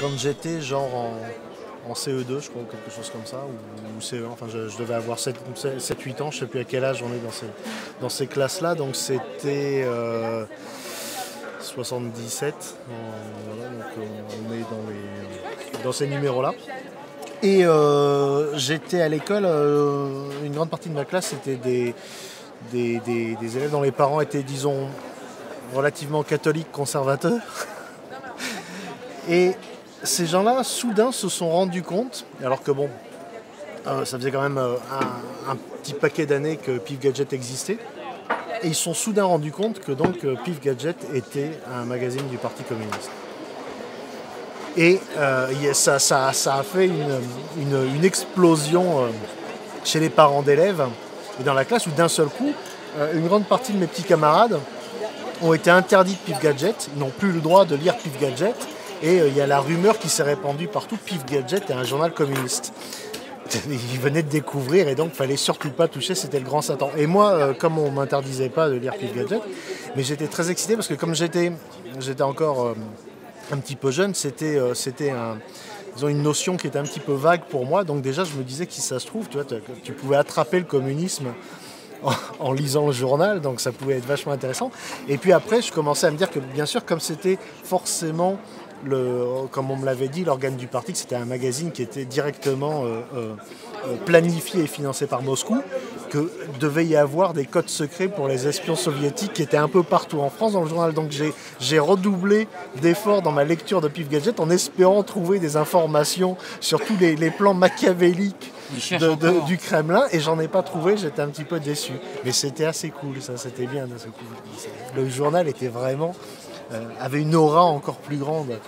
quand j'étais genre en CE2, je crois, ou quelque chose comme ça, ou CE1, enfin je devais avoir 7-8 ans, je sais plus à quel âge on est dans ces classes-là, donc c'était 77, voilà, donc on est dans ces numéros-là. Et j'étais à l'école, une grande partie de ma classe c'était des élèves dont les parents étaient, disons, relativement catholiques conservateurs. Et ces gens-là, soudain, se sont rendus compte, alors que bon, ça faisait quand même un petit paquet d'années que Pif Gadget existait, et ils se sont soudain rendus compte que donc Pif Gadget était un magazine du Parti communiste. Et ça a fait une explosion chez les parents d'élèves et dans la classe où d'un seul coup, une grande partie de mes petits camarades ont été interdits de Pif Gadget, ils n'ont plus le droit de lire Pif Gadget. Et il y a la rumeur qui s'est répandue partout, Pif Gadget est un journal communiste. Ils venaient de découvrir et donc il ne fallait surtout pas toucher, c'était le grand Satan. Et moi, comme on ne m'interdisait pas de lire Pif Gadget, mais j'étais très excité parce que comme j'étais encore un petit peu jeune, c'était une notion qui était un petit peu vague pour moi. Donc déjà, je me disais que si ça se trouve, tu pouvais attraper le communisme en lisant le journal, donc ça pouvait être vachement intéressant. Et puis après, je commençais à me dire que bien sûr, comme c'était forcément comme on me l'avait dit, l'organe du parti, que c'était un magazine qui était directement planifié et financé par Moscou, que devait y avoir des codes secrets pour les espions soviétiques qui étaient un peu partout en France dans le journal. Donc j'ai redoublé d'efforts dans ma lecture de Pif Gadget en espérant trouver des informations sur tous les plans machiavéliques du Kremlin, et j'en ai pas trouvé, j'étais un petit peu déçu. Mais c'était assez cool, ça, c'était bien. Le journal était vraiment... avait une aura encore plus grande.